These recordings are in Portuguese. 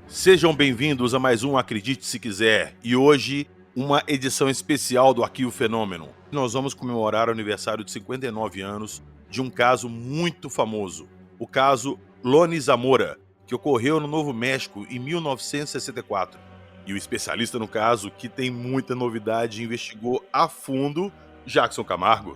Sejam bem-vindos a mais um Acredite Se Quiser, e hoje uma edição especial do Arquivo Fenômeno. Nós vamos comemorar o aniversário de 59 anos de um caso muito famoso, o caso Loni Zamora, que ocorreu no Novo México em 1964. E o especialista no caso, que tem muita novidade, investigou a fundo, Jackson Camargo.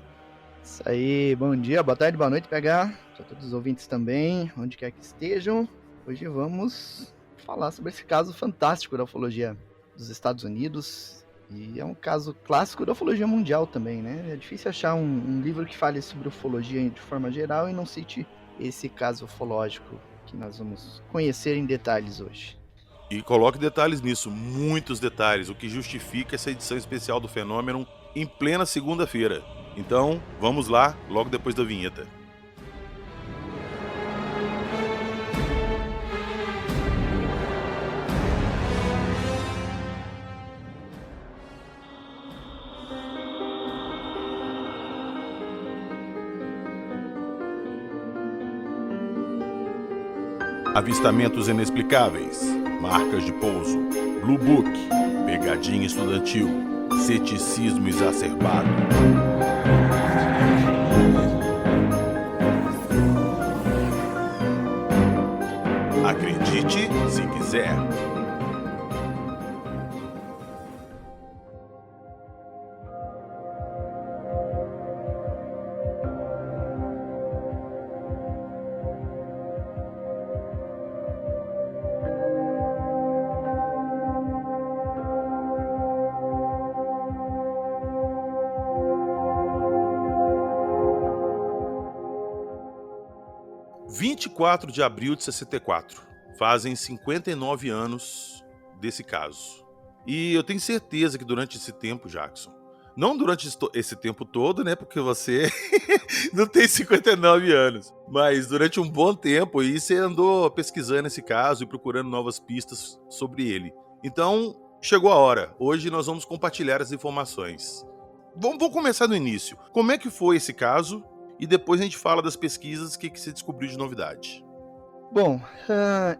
Isso aí, bom dia, boa tarde, boa noite, PH, para todos os ouvintes também, onde quer que estejam. Hoje vamos falar sobre esse caso fantástico da ufologia dos Estados Unidos, e é um caso clássico da ufologia mundial também, né? É difícil achar um livro que fale sobre ufologia de forma geral e não cite esse caso ufológico que nós vamos conhecer em detalhes hoje. E coloque detalhes nisso, muitos detalhes, o que justifica essa edição especial do Fenômeno em plena segunda-feira. Então, vamos lá, logo depois da vinheta. Avistamentos inexplicáveis, marcas de pouso, Blue Book, pegadinha estudantil, ceticismo exacerbado. Acredite se quiser. Dia 24 de abril de 64. Fazem 59 anos desse caso. E eu tenho certeza que durante esse tempo, Jackson, não durante esse tempo todo, né, porque você não tem 59 anos, mas durante um bom tempo aí você andou pesquisando esse caso e procurando novas pistas sobre ele. Então, chegou a hora. Hoje nós vamos compartilhar as informações. Vamos começar do início. Como é que foi esse caso? E depois a gente fala das pesquisas, o que você descobriu de novidade. Bom,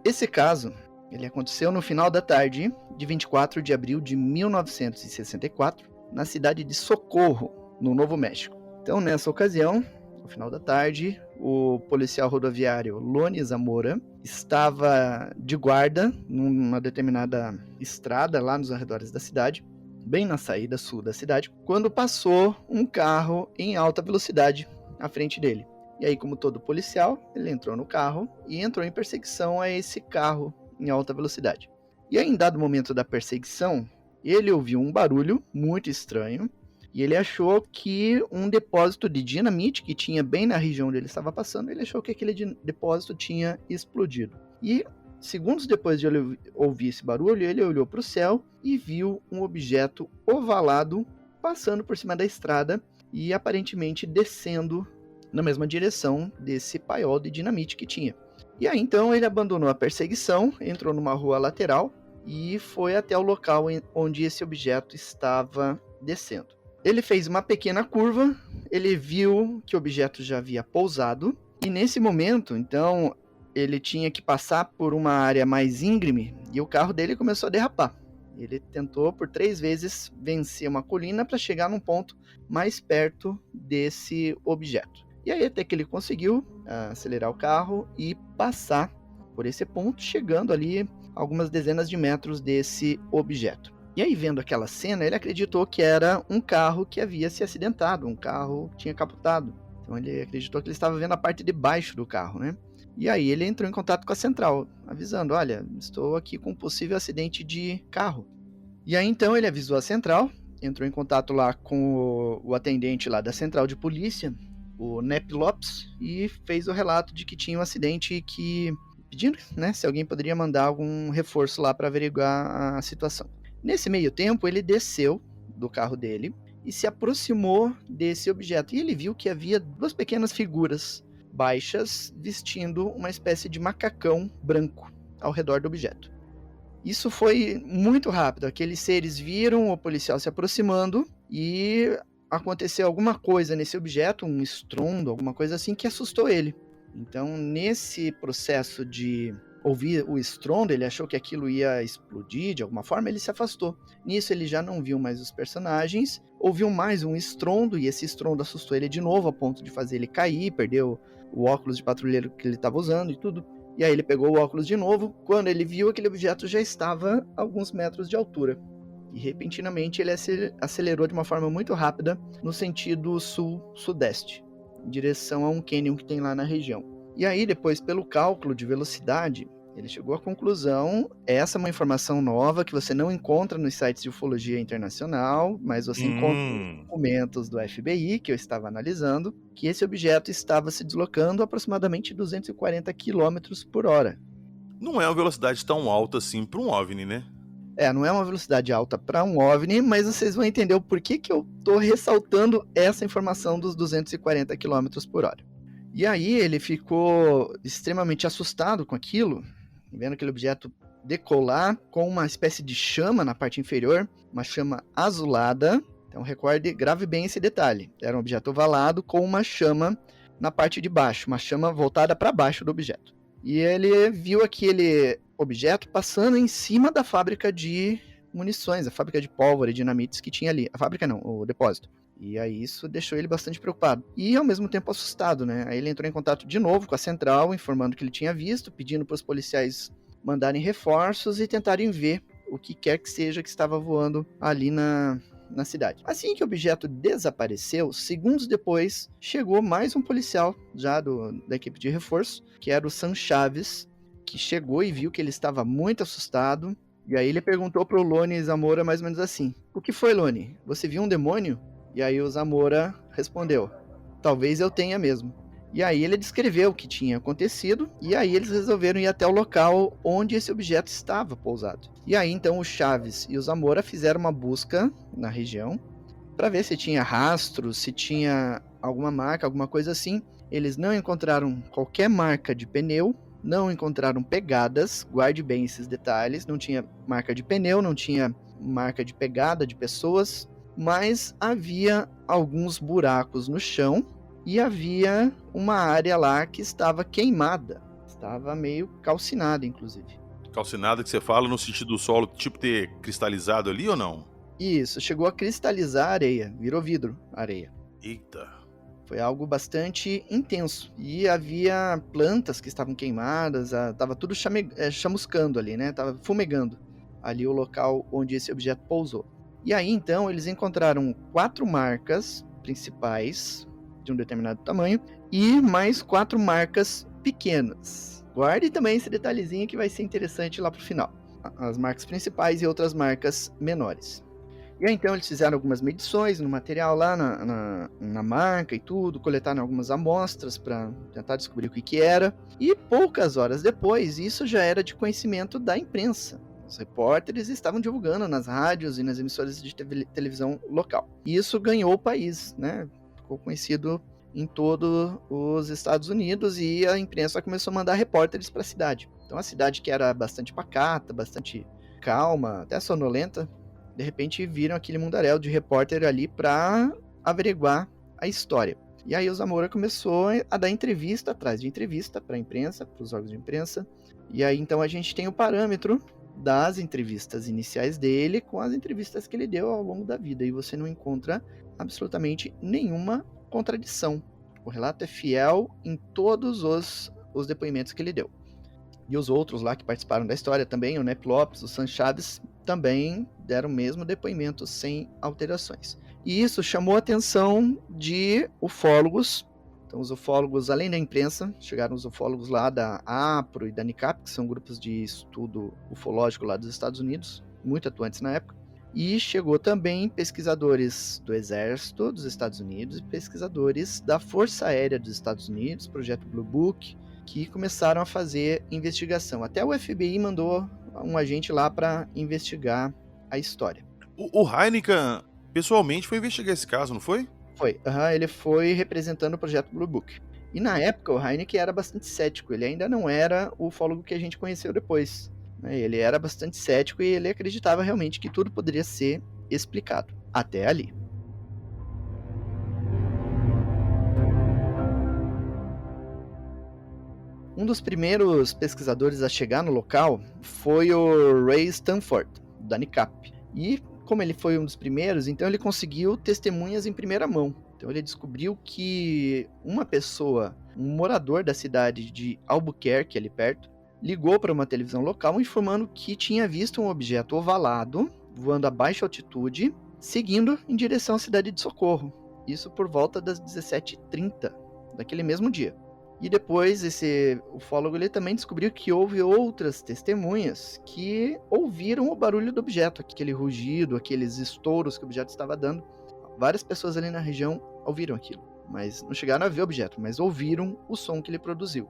esse caso, ele aconteceu no final da tarde de 24 de abril de 1964, na cidade de Socorro, no Novo México. Então, nessa ocasião, no final da tarde, o policial rodoviário Loni Zamora estava de guarda numa determinada estrada lá nos arredores da cidade, bem na saída sul da cidade, quando passou um carro em alta velocidade à frente dele. E aí, como todo policial, ele entrou no carro e entrou em perseguição a esse carro em alta velocidade. E aí, em dado momento da perseguição, ele ouviu um barulho muito estranho e ele achou que um depósito de dinamite que tinha bem na região onde ele estava passando, ele achou que aquele depósito tinha explodido. E segundos depois de ele ouvir esse barulho, ele olhou para o céu e viu um objeto ovalado passando por cima da estrada e aparentemente descendo na mesma direção desse paiol de dinamite que tinha. E aí então ele abandonou a perseguição, entrou numa rua lateral e foi até o local onde esse objeto estava descendo. Ele fez uma pequena curva, ele viu que o objeto já havia pousado e nesse momento, então, ele tinha que passar por uma área mais íngreme e o carro dele começou a derrapar. Ele tentou por 3 vezes vencer uma colina para chegar num ponto mais perto desse objeto. E aí até que ele conseguiu acelerar o carro e passar por esse ponto, chegando ali algumas dezenas de metros desse objeto. E aí, vendo aquela cena, ele acreditou que era um carro que havia se acidentado, um carro que tinha capotado. Então ele acreditou que ele estava vendo a parte de baixo do carro, né? E aí ele entrou em contato com a central, avisando, olha, estou aqui com um possível acidente de carro. E aí então ele avisou a central, entrou em contato lá com o atendente lá da central de polícia, o Nep Lopes, e fez o relato de que tinha um acidente pedindo, né, se alguém poderia mandar algum reforço lá para averiguar a situação. Nesse meio tempo, ele desceu do carro dele e se aproximou desse objeto. E ele viu que havia 2 pequenas figuras baixas vestindo uma espécie de macacão branco ao redor do objeto. Isso foi muito rápido. Aqueles seres viram o policial se aproximando e aconteceu alguma coisa nesse objeto, um estrondo, alguma coisa assim, que assustou ele. Então, nesse processo de ouvir o estrondo, ele achou que aquilo ia explodir de alguma forma, ele se afastou. Nisso ele já não viu mais os personagens, ouviu mais um estrondo, e esse estrondo assustou ele de novo, a ponto de fazer ele cair, perdeu o óculos de patrulheiro que ele estava usando e tudo. E aí ele pegou o óculos de novo, quando ele viu aquele objeto já estava a alguns metros de altura. E repentinamente ele acelerou de uma forma muito rápida no sentido sul-sudeste, em direção a um cânion que tem lá na região. E aí depois, pelo cálculo de velocidade, ele chegou à conclusão, essa é uma informação nova que você não encontra nos sites de ufologia internacional, mas você encontra nos documentos do FBI, que eu estava analisando, que esse objeto estava se deslocando a aproximadamente 240 km por hora. Não é uma velocidade tão alta assim para um OVNI, né? Não é uma velocidade alta para um OVNI, mas vocês vão entender o porquê que eu estou ressaltando essa informação dos 240 km por hora. E aí ele ficou extremamente assustado com aquilo, vendo aquele objeto decolar com uma espécie de chama na parte inferior, uma chama azulada. Então grave bem esse detalhe. Era um objeto ovalado com uma chama na parte de baixo, uma chama voltada para baixo do objeto. E ele viu aquele objeto passando em cima da fábrica de munições, a fábrica de pólvora e dinamites que tinha ali. A fábrica não, o depósito. E aí isso deixou ele bastante preocupado. E ao mesmo tempo assustado, né? Aí ele entrou em contato de novo com a central, informando que ele tinha visto, pedindo para os policiais mandarem reforços e tentarem ver o que quer que seja que estava voando ali na cidade. Assim que o objeto desapareceu, segundos depois, chegou mais um policial já da equipe de reforço, que era o Sam Chaves, que chegou e viu que ele estava muito assustado. E aí ele perguntou para o Lone Zamora mais ou menos assim: "O que foi, Lone? Você viu um demônio?" E aí o Zamora respondeu: "Talvez eu tenha mesmo." E aí ele descreveu o que tinha acontecido, e aí eles resolveram ir até o local onde esse objeto estava pousado. E aí então o Chaves e o Zamora fizeram uma busca na região para ver se tinha rastros, se tinha alguma marca, alguma coisa assim. Eles não encontraram qualquer marca de pneu, não encontraram pegadas, guarde bem esses detalhes, não tinha marca de pneu, não tinha marca de pegada de pessoas, mas havia alguns buracos no chão e havia uma área lá que estava queimada, estava meio calcinada, inclusive. Calcinada que você fala no sentido do solo, tipo ter cristalizado ali ou não? Isso, chegou a cristalizar a areia, virou vidro a areia. Eita. Foi algo bastante intenso. E havia plantas que estavam queimadas, estava tudo chamuscando ali, né? Tava fumegando ali o local onde esse objeto pousou. E aí, então, eles encontraram 4 marcas principais de um determinado tamanho e mais 4 marcas pequenas. Guarde também esse detalhezinho que vai ser interessante lá pro final. As marcas principais e outras marcas menores. E aí, então, eles fizeram algumas medições no material lá, na marca e tudo, coletaram algumas amostras para tentar descobrir o que era. E poucas horas depois, isso já era de conhecimento da imprensa. Os repórteres estavam divulgando nas rádios e nas emissoras de televisão local. E isso ganhou o país, né? Ficou conhecido em todos os Estados Unidos e a imprensa começou a mandar repórteres para a cidade. Então, a cidade que era bastante pacata, bastante calma, até sonolenta, de repente viram aquele mundaréu de repórter ali para averiguar a história. E aí o Zamora começou a dar entrevista atrás de entrevista para a imprensa, para os órgãos de imprensa. E aí então a gente tem o parâmetro das entrevistas iniciais dele com as entrevistas que ele deu ao longo da vida. E você não encontra absolutamente nenhuma contradição. O relato é fiel em todos os depoimentos que ele deu. E os outros lá que participaram da história também, o Nep Lopes, o Sam Chaves, também deram o mesmo depoimento sem alterações. E isso chamou a atenção de ufólogos. Então, os ufólogos, além da imprensa, chegaram os ufólogos lá da APRO e da NICAP, que são grupos de estudo ufológico lá dos Estados Unidos, muito atuantes na época. E chegou também pesquisadores do Exército dos Estados Unidos e pesquisadores da Força Aérea dos Estados Unidos, Projeto Blue Book, que começaram a fazer investigação. Até o FBI mandou um agente lá para investigar a história. O Heineken, pessoalmente, foi investigar esse caso, não foi? Foi. Ele foi representando o Projeto Blue Book. E na época, o Heineken era bastante cético. Ele ainda não era o ufólogo que a gente conheceu depois. Ele era bastante cético e ele acreditava realmente que tudo poderia ser explicado. Até ali. Um dos primeiros pesquisadores a chegar no local foi o Ray Stanford, da NICAP. E como ele foi um dos primeiros, então ele conseguiu testemunhas em primeira mão. Então ele descobriu que uma pessoa, um morador da cidade de Albuquerque, ali perto, ligou para uma televisão local informando que tinha visto um objeto ovalado voando a baixa altitude, seguindo em direção à cidade de Socorro. Isso por volta das 17h30 daquele mesmo dia. E depois esse ufólogo ele também descobriu que houve outras testemunhas que ouviram o barulho do objeto, aquele rugido, aqueles estouros que o objeto estava dando. Várias pessoas ali na região ouviram aquilo, mas não chegaram a ver o objeto, mas ouviram o som que ele produziu.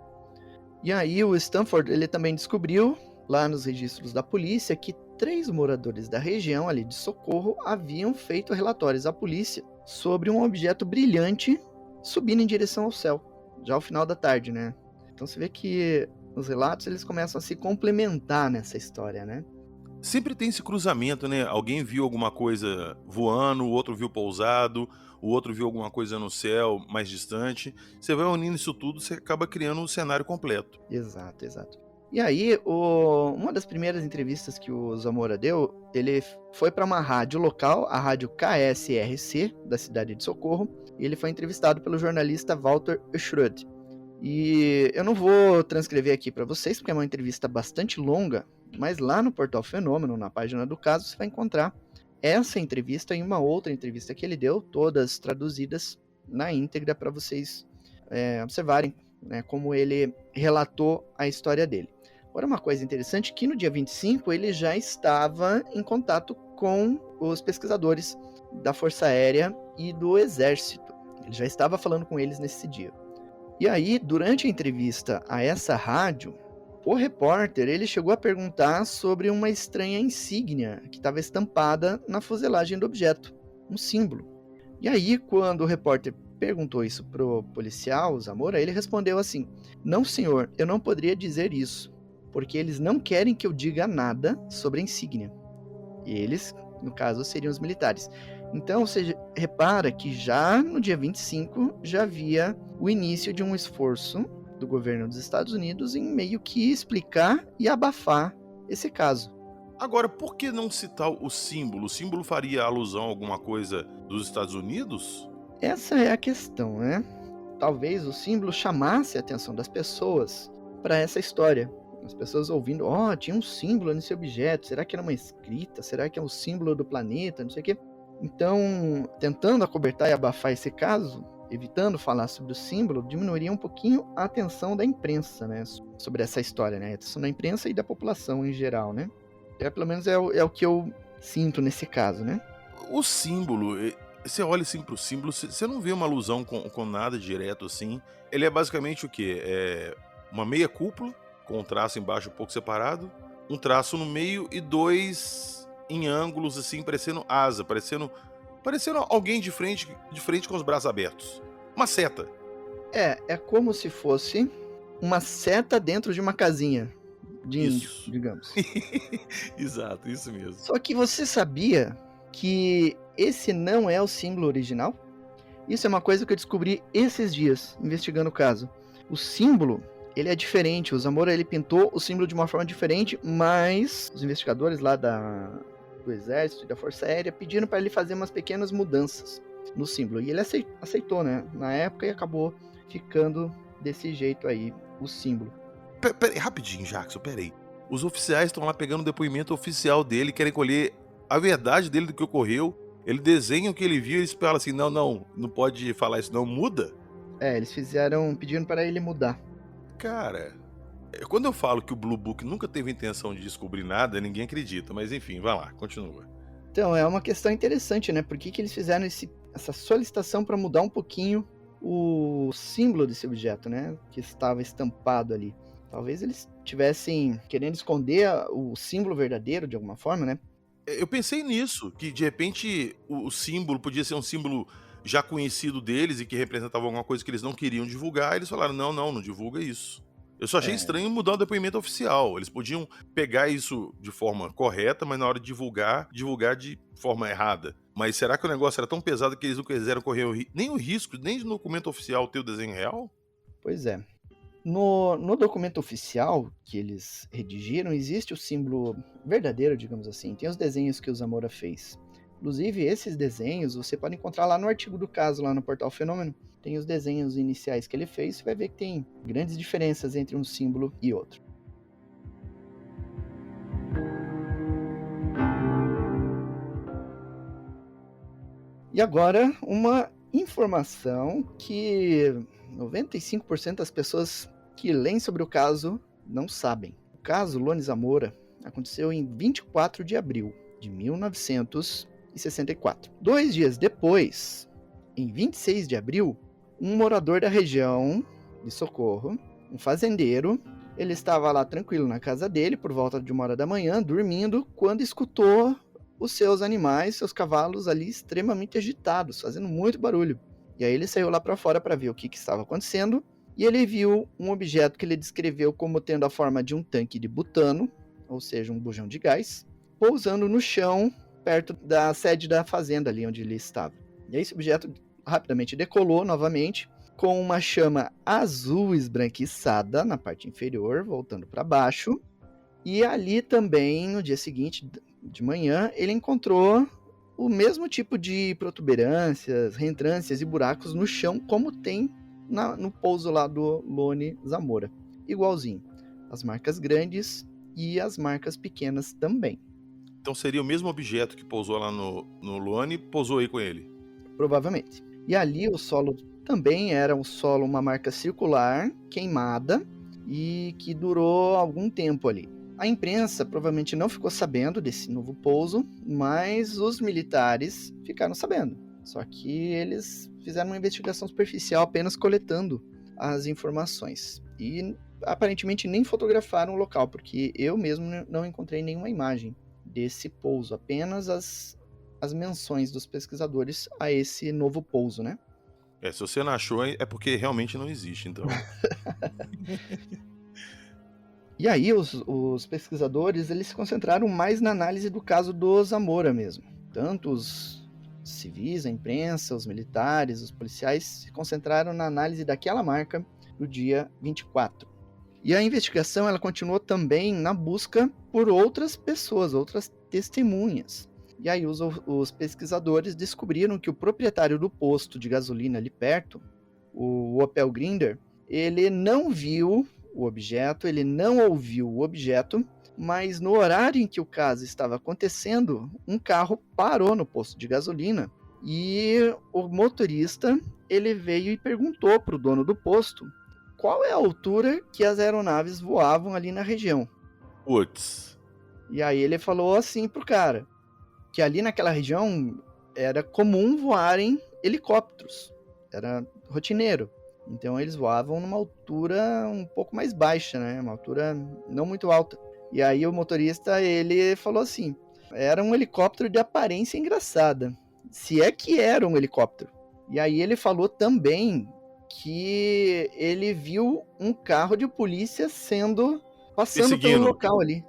E aí o Stanford ele também descobriu, lá nos registros da polícia, que 3 moradores da região ali de Socorro haviam feito relatórios à polícia sobre um objeto brilhante subindo em direção ao céu, já ao final da tarde, né? Então você vê que os relatos eles começam a se complementar nessa história, né? Sempre tem esse cruzamento, né? Alguém viu alguma coisa voando, o outro viu pousado, o outro viu alguma coisa no céu mais distante. Você vai unindo isso tudo, você acaba criando um cenário completo. Exato, exato. E aí, uma das primeiras entrevistas que o Zamora deu, ele foi para uma rádio local, a rádio KSRC, da cidade de Socorro, e ele foi entrevistado pelo jornalista Walter Schröd. E eu não vou transcrever aqui para vocês, porque é uma entrevista bastante longa, mas lá no Portal Fenômeno, na página do caso, você vai encontrar essa entrevista e uma outra entrevista que ele deu, todas traduzidas na íntegra para vocês observarem, né, como ele relatou a história dele. Agora, uma coisa interessante é que no dia 25 ele já estava em contato com os pesquisadores da Força Aérea e do Exército. Ele já estava falando com eles nesse dia. E aí, durante a entrevista a essa rádio, o repórter ele chegou a perguntar sobre uma estranha insígnia que estava estampada na fuselagem do objeto, um símbolo. E aí, quando o repórter perguntou isso pro policial, o Zamora, ele respondeu assim: "Não, senhor, eu não poderia dizer isso, porque eles não querem que eu diga nada sobre a insígnia." E eles, no caso, seriam os militares. Então, você repara que já no dia 25 já havia o início de um esforço do governo dos Estados Unidos em meio que explicar e abafar esse caso. Agora, por que não citar o símbolo? O símbolo faria alusão a alguma coisa dos Estados Unidos? Essa é a questão, né? Talvez o símbolo chamasse a atenção das pessoas para essa história. As pessoas ouvindo, tinha um símbolo nesse objeto, será que era uma escrita? Será que é um símbolo do planeta? Não sei o quê. Então, tentando acobertar e abafar esse caso, evitando falar sobre o símbolo, diminuiria um pouquinho a atenção da imprensa, né? Sobre essa história, né? A atenção da imprensa e da população em geral, né? Pelo menos é o que eu sinto nesse caso, né? O símbolo, você olha assim pro símbolo, você não vê uma alusão com nada direto assim. Ele é basicamente o quê? É uma meia cúpula, com um traço embaixo um pouco separado, um traço no meio e 2 em ângulos assim, parecendo asa, parecendo alguém de frente com os braços abertos. Uma seta. É como se fosse uma seta dentro de uma casinha de índio, Isso. digamos. Exato, isso mesmo. Só que você sabia que esse não é o símbolo original? Isso é uma coisa que eu descobri esses dias, investigando o caso. O símbolo, ele é diferente. O Zamora, ele pintou o símbolo de uma forma diferente, mas os investigadores lá do Exército e da Força Aérea pediram para ele fazer umas pequenas mudanças no símbolo. E ele aceitou, né? Na época, e acabou ficando desse jeito aí, o símbolo. Peraí, rapidinho, Jackson, peraí. Os oficiais estão lá pegando o depoimento oficial dele, querem colher a verdade dele do que ocorreu. Ele desenha o que ele viu e eles falam assim: não pode falar isso, não, muda. Eles pedindo para ele mudar. Cara, quando eu falo que o Blue Book nunca teve intenção de descobrir nada, ninguém acredita, mas enfim, vai lá, continua. Então, é uma questão interessante, né? Por que eles fizeram essa solicitação para mudar um pouquinho o símbolo desse objeto, né? Que estava estampado ali. Talvez eles estivessem querendo esconder o símbolo verdadeiro de alguma forma, né? Eu pensei nisso, que de repente o símbolo podia ser um símbolo já conhecido deles e que representava alguma coisa que eles não queriam divulgar, e eles falaram: não divulga isso. Eu só achei estranho mudar o depoimento oficial. Eles podiam pegar isso de forma correta, mas na hora de divulgar de forma errada. Mas será que o negócio era tão pesado que eles não quiseram correr nem o risco, nem de documento oficial ter o desenho real? Pois é. No documento oficial que eles redigiram, existe o símbolo verdadeiro, digamos assim. Tem os desenhos que o Zamora fez. Inclusive, esses desenhos você pode encontrar lá no artigo do caso, lá no Portal Fenômeno. Tem os desenhos iniciais que ele fez, você vai ver que tem grandes diferenças entre um símbolo e outro. E agora, uma informação que 95% das pessoas que leem sobre o caso não sabem. O caso Lone Zamora aconteceu em 24 de abril de 1964. 2 dias depois, em 26 de abril, um morador da região de Socorro, um fazendeiro, ele estava lá tranquilo na casa dele por volta de 1 hora da manhã, dormindo, quando escutou os seus animais, seus cavalos ali extremamente agitados, fazendo muito barulho. E aí ele saiu lá para fora para ver o que estava acontecendo, e ele viu um objeto que ele descreveu como tendo a forma de um tanque de butano, ou seja, um bujão de gás, pousando no chão perto da sede da fazenda ali onde ele estava. E aí esse objeto rapidamente decolou novamente, com uma chama azul esbranquiçada na parte inferior, voltando para baixo. E ali também, no dia seguinte, de manhã, ele encontrou o mesmo tipo de protuberâncias, reentrâncias e buracos no chão, como tem no pouso lá do Lone Zamora. Igualzinho. As marcas grandes e as marcas pequenas também. Então seria o mesmo objeto que pousou lá no Lone, pousou aí com ele? Provavelmente. E ali o solo também era um solo, uma marca circular, queimada, e que durou algum tempo ali. A imprensa provavelmente não ficou sabendo desse novo pouso, mas os militares ficaram sabendo. Só que eles fizeram uma investigação superficial, apenas coletando as informações. E aparentemente nem fotografaram o local, porque eu mesmo não encontrei nenhuma imagem desse pouso, apenas as menções dos pesquisadores a esse novo pouso, né? Se você não achou, é porque realmente não existe, então. E aí os pesquisadores eles se concentraram mais na análise do caso do Zamora mesmo. Tanto os civis, a imprensa, os militares, os policiais se concentraram na análise daquela marca do dia 24. E a investigação ela continuou também na busca por outras pessoas, outras testemunhas. E aí os pesquisadores descobriram que o proprietário do posto de gasolina ali perto, o Opel Grinder, ele não viu o objeto, ele não ouviu o objeto, mas no horário em que o caso estava acontecendo, um carro parou no posto de gasolina e o motorista ele veio e perguntou para o dono do posto qual é a altura que as aeronaves voavam ali na região. Putz. E aí ele falou assim pro cara, que ali naquela região era comum voarem helicópteros, era rotineiro. Então eles voavam numa altura um pouco mais baixa, né? Uma altura não muito alta. E aí o motorista, ele falou assim, era um helicóptero de aparência engraçada, se é que era um helicóptero. E aí ele falou também que ele viu um carro de polícia passando pelo local ali.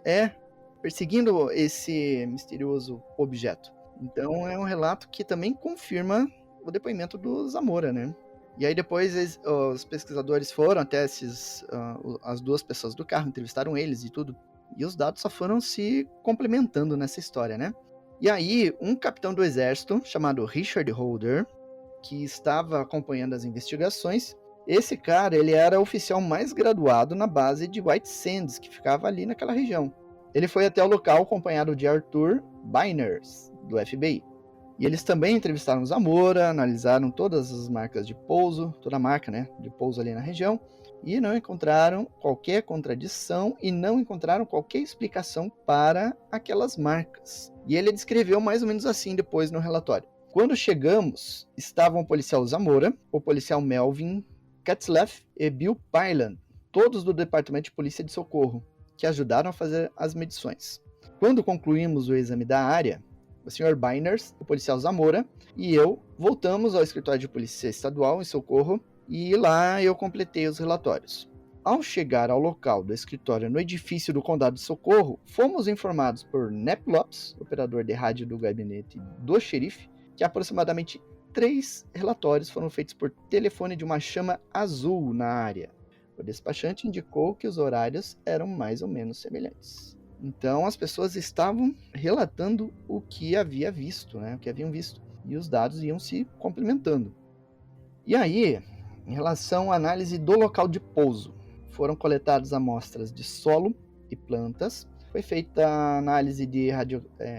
Perseguindo esse misterioso objeto. Então é um relato que também confirma o depoimento do Zamora, né? E aí depois os pesquisadores foram até as duas pessoas do carro, entrevistaram eles e tudo. E os dados só foram se complementando nessa história, né? E aí um capitão do exército, chamado Richard Holder, que estava acompanhando as investigações, esse cara, ele era o oficial mais graduado na base de White Sands, que ficava ali naquela região. Ele foi até o local acompanhado de Arthur Beiners, do FBI. E eles também entrevistaram Zamora, analisaram todas as marcas de pouso, toda a marca, né, de pouso ali na região, e não encontraram qualquer contradição e não encontraram qualquer explicação para aquelas marcas. E ele descreveu mais ou menos assim depois no relatório. Quando chegamos, estavam o policial Zamora, o policial Melvin Katzleff e Bill Pyland, todos do Departamento de Polícia de Socorro, que ajudaram a fazer as medições. Quando concluímos o exame da área, o Sr. Beiners, o policial Zamora e eu voltamos ao escritório de polícia estadual em Socorro e lá eu completei os relatórios. Ao chegar ao local do escritório no edifício do Condado de Socorro, fomos informados por Nep Lopes, operador de rádio do gabinete do xerife, que aproximadamente 3 relatórios foram feitos por telefone de uma chama azul na área. O despachante indicou que os horários eram mais ou menos semelhantes. Então as pessoas estavam relatando o que havia visto, né? O que haviam visto. E os dados iam se complementando. E aí, em relação à análise do local de pouso, foram coletadas amostras de solo e plantas. Foi feita a análise de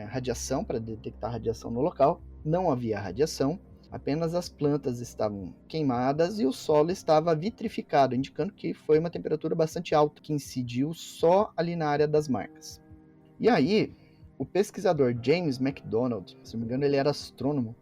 radiação para detectar radiação no local. Não havia radiação. Apenas as plantas estavam queimadas e o solo estava vitrificado, indicando que foi uma temperatura bastante alta, que incidiu só ali na área das marcas. E aí, o pesquisador James McDonald, se não me engano ele era astrônomo,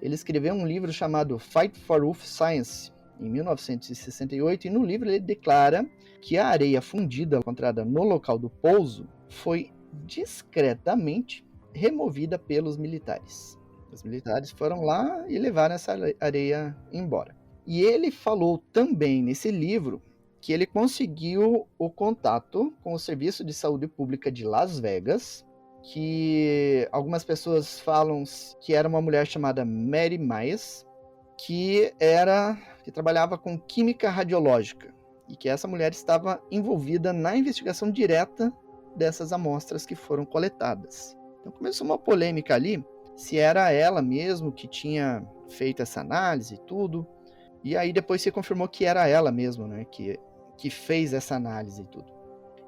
ele escreveu um livro chamado Fight for Earth Science, em 1968, e no livro ele declara que a areia fundida encontrada no local do pouso foi discretamente removida pelos militares. Os militares foram lá e levaram essa areia embora. E ele falou também nesse livro que ele conseguiu o contato com o Serviço de Saúde Pública de Las Vegas, que algumas pessoas falam que era uma mulher chamada Mary Myers, que trabalhava com química radiológica, e que essa mulher estava envolvida na investigação direta dessas amostras que foram coletadas. Então começou uma polêmica ali, se era ela mesmo que tinha feito essa análise e tudo. E aí depois se confirmou que era ela mesmo, né, que fez essa análise e tudo.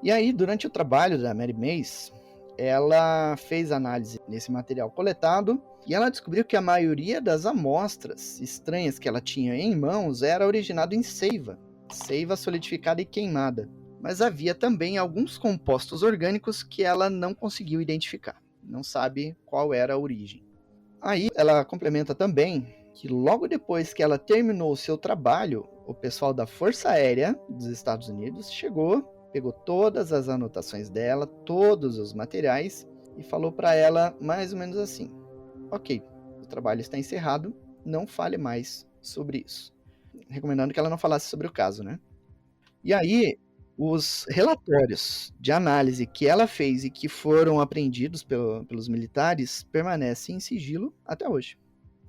E aí, durante o trabalho da Mary Mays, ela fez análise nesse material coletado e ela descobriu que a maioria das amostras estranhas que ela tinha em mãos era originado em seiva solidificada e queimada. Mas havia também alguns compostos orgânicos que ela não conseguiu identificar. Não sabe qual era a origem. Aí ela complementa também que logo depois que ela terminou o seu trabalho, o pessoal da Força Aérea dos Estados Unidos chegou, pegou todas as anotações dela, todos os materiais e falou para ela mais ou menos assim: ok, o trabalho está encerrado, não fale mais sobre isso. Recomendando que ela não falasse sobre o caso, né? E aí, os relatórios de análise que ela fez e que foram apreendidos pelos militares permanecem em sigilo até hoje.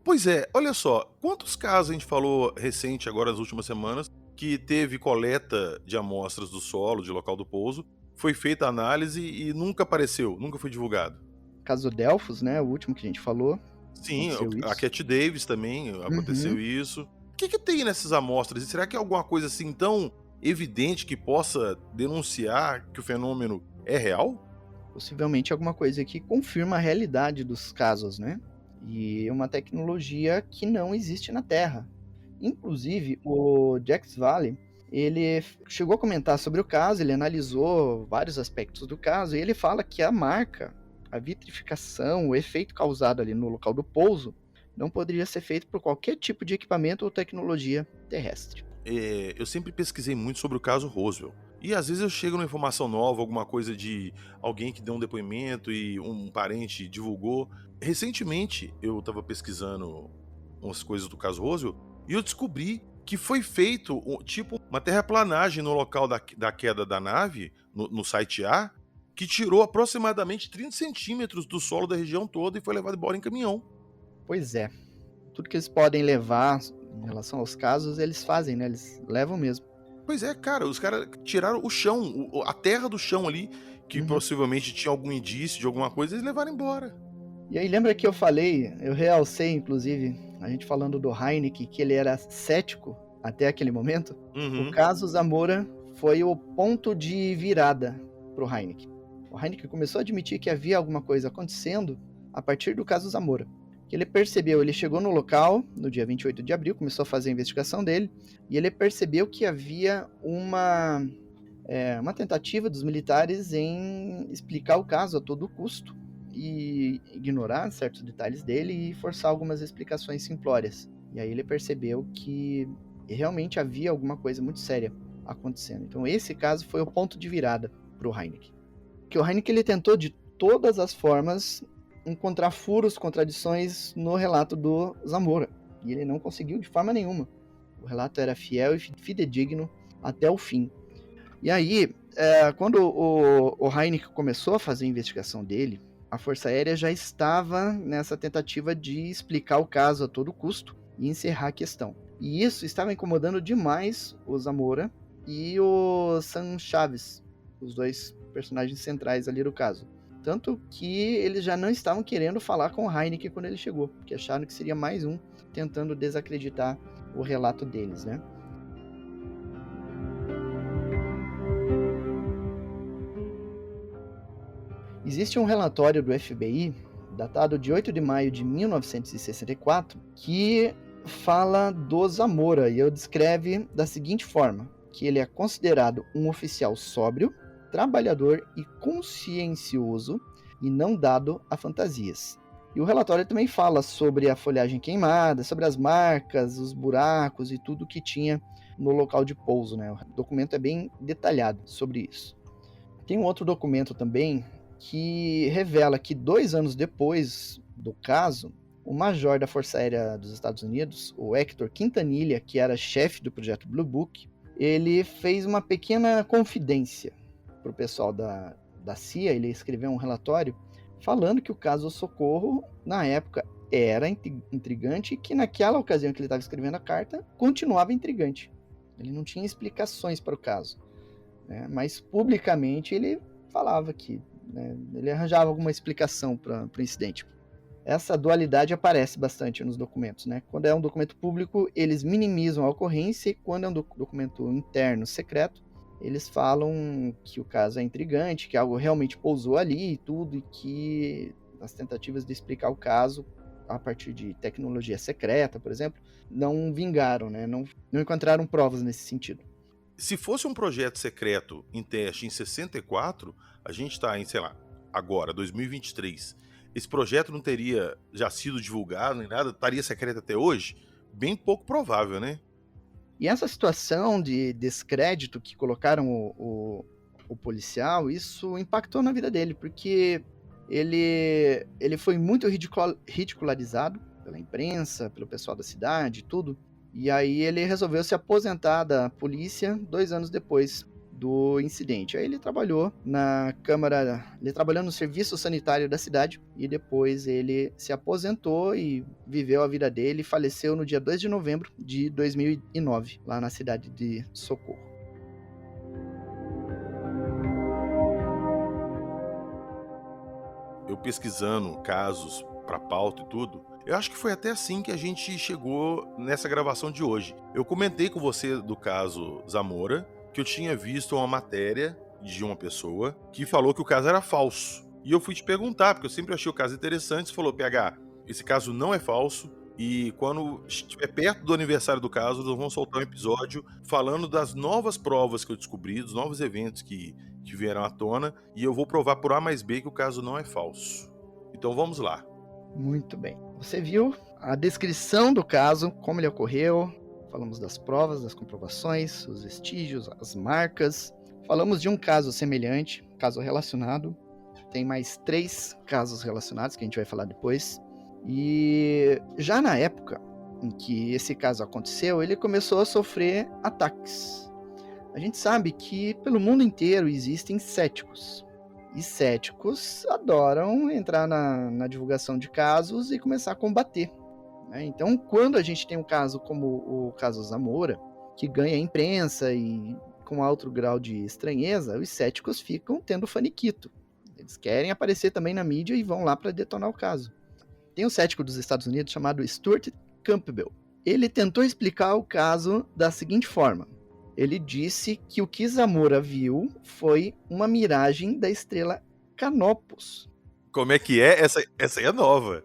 Pois é, olha só, quantos casos a gente falou recente agora nas últimas semanas que teve coleta de amostras do solo, de local do pouso, foi feita a análise e nunca apareceu, nunca foi divulgado? Caso Delfos, né, o último que a gente falou, Sim, aconteceu a isso. Cat Davis também aconteceu Uhum. isso. O que tem nessas amostras? E será que é alguma coisa assim tão evidente que possa denunciar que o fenômeno é real? Possivelmente alguma coisa que confirma a realidade dos casos, né? E uma tecnologia que não existe na Terra. Inclusive, o Jax Valley, ele chegou a comentar sobre o caso, ele analisou vários aspectos do caso, e ele fala que a marca, a vitrificação, o efeito causado ali no local do pouso, não poderia ser feito por qualquer tipo de equipamento ou tecnologia terrestre. Eu sempre pesquisei muito sobre o caso Roswell. E às vezes eu chego numa informação nova, alguma coisa de alguém que deu um depoimento e um parente divulgou. Recentemente eu estava pesquisando umas coisas do caso Roswell e eu descobri que foi feito tipo uma terraplanagem no local da queda da nave, no site A, que tirou aproximadamente 30 centímetros do solo da região toda e foi levado embora em caminhão. Pois é, tudo que eles podem levar em relação aos casos, eles fazem, né? Eles levam mesmo. Pois é, cara, os caras tiraram o chão, a terra do chão ali, que Uhum. possivelmente tinha algum indício de alguma coisa, eles levaram embora. E aí lembra que eu falei, eu realcei inclusive, a gente falando do Heineck, que ele era cético até aquele momento? O Uhum. caso Zamora foi o ponto de virada pro Heineck. O Heineck começou a admitir que havia alguma coisa acontecendo a partir do caso Zamora. Que ele percebeu, ele chegou no local no dia 28 de abril, começou a fazer a investigação dele, e ele percebeu que havia uma tentativa dos militares em explicar o caso a todo custo e ignorar certos detalhes dele e forçar algumas explicações simplórias. E aí ele percebeu que realmente havia alguma coisa muito séria acontecendo. Então esse caso foi o ponto de virada para o Heineck. Que o Heineck ele tentou de todas as formas encontrar furos, contradições no relato do Zamora. E ele não conseguiu de forma nenhuma. O relato era fiel e fidedigno até o fim. E aí, quando o Heineck começou a fazer a investigação dele, a Força Aérea já estava nessa tentativa de explicar o caso a todo custo e encerrar a questão. E isso estava incomodando demais o Zamora e o Sam Chaves, os dois personagens centrais ali do caso. Tanto que eles já não estavam querendo falar com o Heineken quando ele chegou, porque acharam que seria mais um tentando desacreditar o relato deles, né? Existe um relatório do FBI, datado de 8 de maio de 1964, que fala do Zamora, e ele descreve da seguinte forma, que ele é considerado um oficial sóbrio, trabalhador e consciencioso, e não dado a fantasias. E o relatório também fala sobre a folhagem queimada, sobre as marcas, os buracos e tudo que tinha no local de pouso, né? O documento é bem detalhado sobre isso. Tem um outro documento também que revela que 2 anos depois do caso, o major da Força Aérea dos Estados Unidos, o Hector Quintanilha, que era chefe do projeto Blue Book, ele fez uma pequena confidência para o pessoal da CIA. Ele escreveu um relatório falando que o caso Socorro, na época, era intrigante e que naquela ocasião que ele estava escrevendo a carta, continuava intrigante. Ele não tinha explicações para o caso, né? Mas publicamente ele falava que, né, ele arranjava alguma explicação para o incidente. Essa dualidade aparece bastante nos documentos, né? Quando é um documento público, eles minimizam a ocorrência, e quando é um documento interno, secreto, eles falam que o caso é intrigante, que algo realmente pousou ali e tudo, e que as tentativas de explicar o caso a partir de tecnologia secreta, por exemplo, não vingaram, né? Não encontraram provas nesse sentido. Se fosse um projeto secreto em teste em 64, a gente está em, sei lá, agora, 2023. Esse projeto não teria já sido divulgado nem nada? Estaria secreto até hoje? Bem pouco provável, né? E essa situação de descrédito que colocaram o policial, isso impactou na vida dele, porque ele foi muito ridicularizado pela imprensa, pelo pessoal da cidade, tudo. E aí ele resolveu se aposentar da polícia 2 anos depois do incidente. Aí ele trabalhou ele trabalhou no serviço sanitário da cidade, e depois ele se aposentou e viveu a vida dele, e faleceu no dia 2 de novembro de 2009, lá na cidade de Socorro. Eu pesquisando casos para pauta e tudo, eu acho que foi até assim que a gente chegou nessa gravação de hoje. Eu comentei com você do caso Zamora, que eu tinha visto uma matéria de uma pessoa que falou que o caso era falso. E eu fui te perguntar, porque eu sempre achei o caso interessante. Você falou, PH, esse caso não é falso, e quando estiver perto do aniversário do caso, nós vamos soltar um episódio falando das novas provas que eu descobri, dos novos eventos que vieram à tona, e eu vou provar por A mais B que o caso não é falso. Então vamos lá. Muito bem. Você viu a descrição do caso, como ele ocorreu, falamos das provas, das comprovações, os vestígios, as marcas. Falamos de um caso semelhante, caso relacionado. Tem mais 3 casos relacionados que a gente vai falar depois. E já na época em que esse caso aconteceu, ele começou a sofrer ataques. A gente sabe que pelo mundo inteiro existem céticos. E céticos adoram entrar na divulgação de casos e começar a combater, né? Então, quando a gente tem um caso como o caso Zamora, que ganha imprensa e com alto grau de estranheza, os céticos ficam tendo faniquito. Eles querem aparecer também na mídia e vão lá para detonar o caso. Tem um cético dos Estados Unidos chamado Stuart Campbell. Ele tentou explicar o caso da seguinte forma. Ele disse que o que Zamora viu foi uma miragem da estrela Canopus. Como é que é? Essa aí é nova.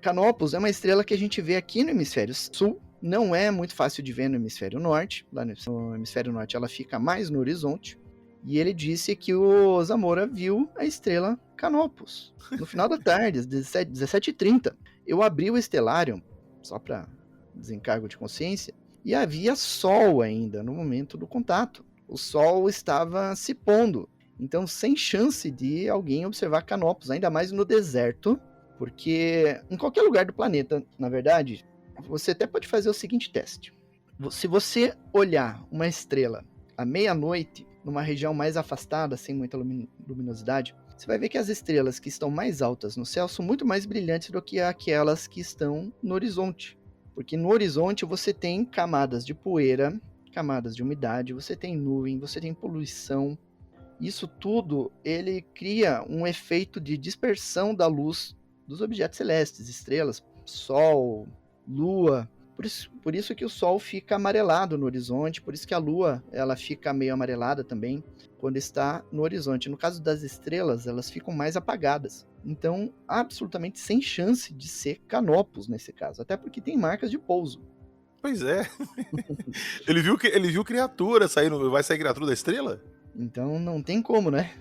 Canopus é uma estrela que a gente vê aqui no hemisfério sul. Não é muito fácil de ver no hemisfério norte. Lá no hemisfério norte ela fica mais no horizonte. E ele disse que o Zamora viu a estrela Canopus no final da tarde, às 17h30. Eu abri o Stellarium, só para desencargo de consciência, e havia sol ainda no momento do contato. O sol estava se pondo, então sem chance de alguém observar Canopus, ainda mais no deserto, porque em qualquer lugar do planeta, na verdade, você até pode fazer o seguinte teste. Se você olhar uma estrela à meia-noite, numa região mais afastada, sem muita luminosidade, você vai ver que as estrelas que estão mais altas no céu são muito mais brilhantes do que aquelas que estão no horizonte. Porque no horizonte você tem camadas de poeira camadas de umidade, você tem nuvem, você tem poluição. Isso tudo, ele cria um efeito de dispersão da luz dos objetos celestes, estrelas, Sol, Lua. Por isso que o Sol fica amarelado no horizonte, por isso que a Lua ela fica meio amarelada também quando está no horizonte. No caso das estrelas, elas ficam mais apagadas. Então, absolutamente sem chance de ser canopus nesse caso, até porque tem marcas de pouso. Pois é. Ele viu criatura saindo. Vai sair criatura da estrela? Então não tem como, né?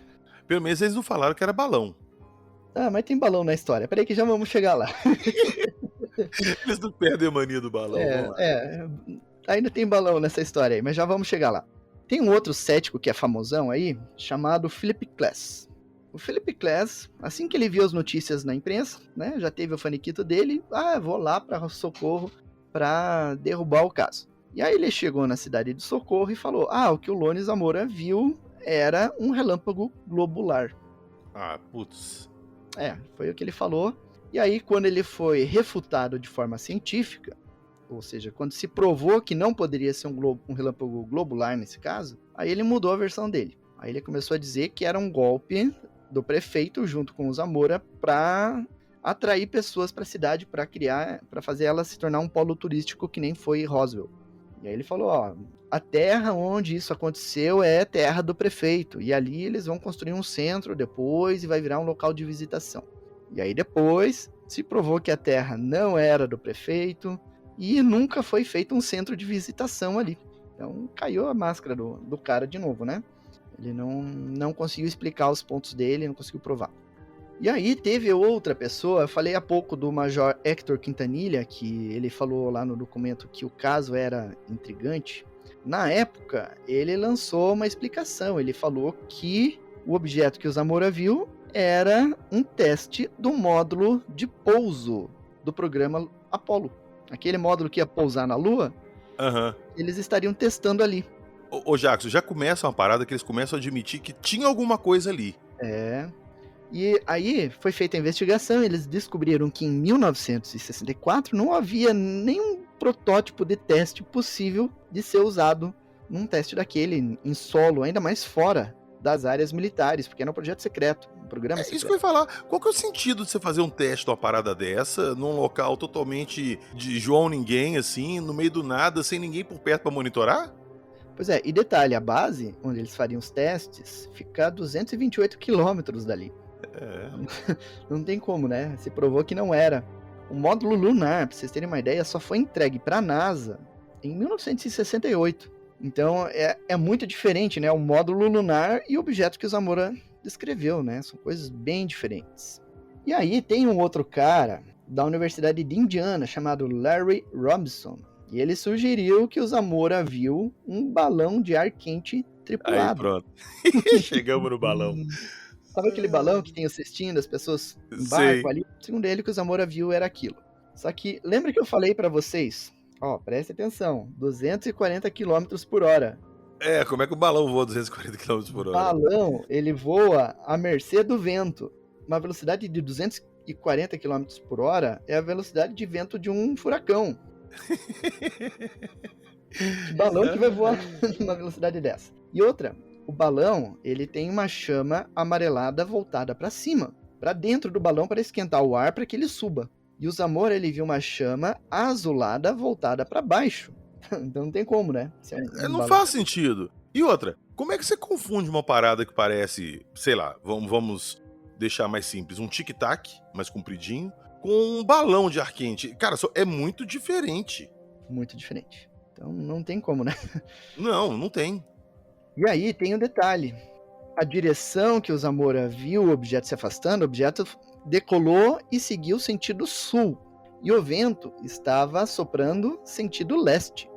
Pelo menos eles não falaram que era balão. Ah, mas tem balão na história. Peraí que já vamos chegar lá. Eles não perdem a mania do balão. Vamos lá. Ainda tem balão nessa história aí, mas já vamos chegar lá. Tem um outro cético que é famosão aí, chamado Philip Klass. O Philip Klass, assim que ele viu as notícias na imprensa, né, já teve o faniquito dele, vou lá para Socorro para derrubar o caso. E aí ele chegou na cidade de Socorro e falou, o que o Lone Zamora viu era um relâmpago globular. Putz. Foi o que ele falou. E aí, quando ele foi refutado de forma científica, ou seja, quando se provou que não poderia ser um relâmpago globular nesse caso, aí ele mudou a versão dele. Aí ele começou a dizer que era um golpe do prefeito junto com o Zamora para atrair pessoas para a cidade, para fazer ela se tornar um polo turístico que nem foi Roswell. E aí ele falou, a terra onde isso aconteceu é terra do prefeito, e ali eles vão construir um centro depois e vai virar um local de visitação. E aí depois se provou que a terra não era do prefeito e nunca foi feito um centro de visitação ali. Então caiu a máscara do cara de novo, né? Ele não conseguiu explicar os pontos dele, não conseguiu provar. E aí teve outra pessoa, eu falei há pouco do Major Hector Quintanilha, que ele falou lá no documento que o caso era intrigante. Na época, ele lançou uma explicação, ele falou que o objeto que o Zamora viu era um teste do módulo de pouso do programa Apollo. Aquele módulo que ia pousar na Lua, eles estariam testando ali. Ô Jackson, já começa uma parada que eles começam a admitir que tinha alguma coisa ali. E aí foi feita a investigação, eles descobriram que em 1964 não havia nenhum protótipo de teste possível de ser usado num teste daquele em solo, ainda mais fora das áreas militares, porque era um projeto secreto, um programa secreto. Isso que eu ia falar. Qual que é o sentido de você fazer um teste de uma parada dessa, num local totalmente de João ninguém, assim, no meio do nada, sem ninguém por perto pra monitorar? Pois é, e detalhe, a base onde eles fariam os testes fica a 228 quilômetros dali. Não tem como, né? Se provou que não era. O módulo lunar, pra vocês terem uma ideia, só foi entregue pra NASA em 1968. Então é muito diferente, né? O módulo lunar e o objeto que o Zamora descreveu, né? São coisas bem diferentes. E aí tem um outro cara da Universidade de Indiana chamado Larry Robinson. E ele sugeriu que o Zamora viu um balão de ar quente tripulado. Aí pronto. Chegamos no balão. Sabe aquele balão que tem o cestinho das pessoas em barco ali? Segundo ele, o que o Zamora viu era aquilo. Só que, lembra que eu falei pra vocês? Preste atenção, 240 km por hora. Como é que o balão voa 240 km por hora? O balão, ele voa à mercê do vento. Uma velocidade de 240 km por hora é a velocidade de vento de um furacão. Que balão que vai voar numa velocidade dessa? E outra, o balão, ele tem uma chama amarelada voltada para cima, para dentro do balão para esquentar o ar para que ele suba. E o Zamora, ele viu uma chama azulada voltada para baixo. Então não tem como, né? Não faz sentido. E outra, como é que você confunde uma parada que parece, sei lá, vamos deixar mais simples, um tic-tac, mais compridinho, com um balão de ar quente? Cara, é muito diferente. Muito diferente. Então não tem como, né? Não tem. E aí tem um detalhe. A direção que o Zamora viu o objeto se afastando, o objeto decolou e seguiu sentido sul. E o vento estava soprando sentido leste.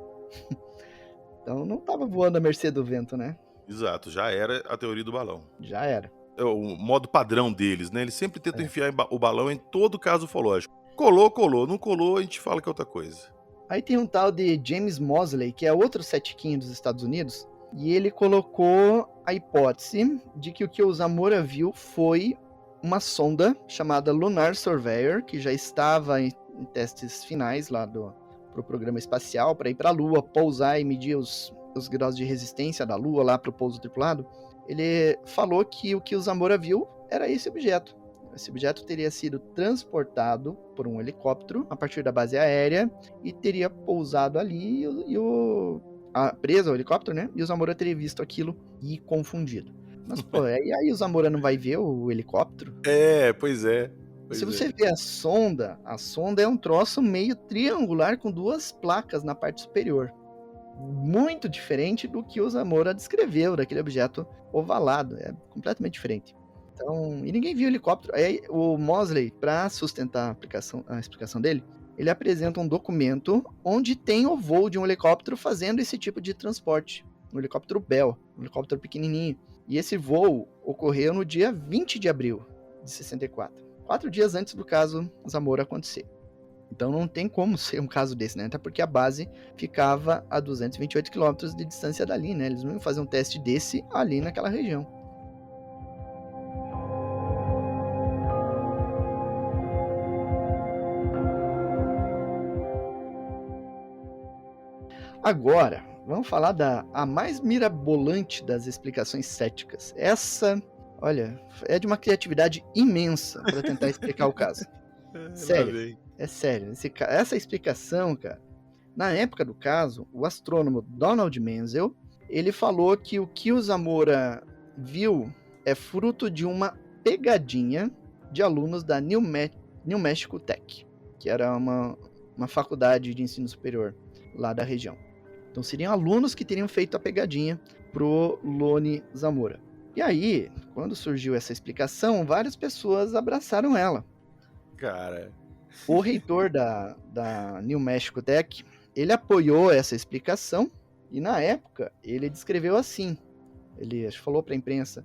Então não estava voando à mercê do vento, né? Exato, já era a teoria do balão. Já era. É o modo padrão deles, né? Eles sempre tentam enfiar o balão em todo caso ufológico. Colou. Não colou, a gente fala que é outra coisa. Aí tem um tal de James Moseley, que é outro cetiquinho dos Estados Unidos, e ele colocou a hipótese de que o que o Zamora viu foi uma sonda chamada Lunar Surveyor, que já estava em testes finais lá pro programa espacial para ir para a Lua, pousar e medir os os graus de resistência da Lua lá para o pouso tripulado, ele falou que o que o Zamora viu era esse objeto. Esse objeto teria sido transportado por um helicóptero a partir da base aérea e teria pousado ali preso ao helicóptero, né? E o Zamora teria visto aquilo e confundido. Mas, pô, e aí o Zamora não vai ver o helicóptero? Pois é. Se você ver a sonda é um troço meio triangular com 2 placas na parte superior. Muito diferente do que o Zamora descreveu, daquele objeto ovalado. É completamente diferente. Então, e ninguém viu o helicóptero. Aí o Moseley, para sustentar a explicação dele, ele apresenta um documento onde tem o voo de um helicóptero fazendo esse tipo de transporte. Um helicóptero Bell, um helicóptero pequenininho. E esse voo ocorreu no dia 20 de abril de 64. 4 dias antes do caso Zamora acontecer. Então não tem como ser um caso desse, né? Até porque a base ficava a 228 quilômetros de distância dali, né? Eles não iam fazer um teste desse ali naquela região. Agora, vamos falar a mais mirabolante das explicações céticas. Essa, olha, é de uma criatividade imensa para tentar explicar o caso. Sério, é sério. Essa explicação, cara, na época do caso, o astrônomo Donald Menzel, ele falou que o que o Zamora viu é fruto de uma pegadinha de alunos da New Mexico Tech, que era uma faculdade de ensino superior lá da região. Então seriam alunos que teriam feito a pegadinha pro Lone Zamora. E aí, quando surgiu essa explicação, várias pessoas abraçaram ela. Cara. O reitor da New Mexico Tech, ele apoiou essa explicação e na época ele descreveu assim. Ele falou para a imprensa: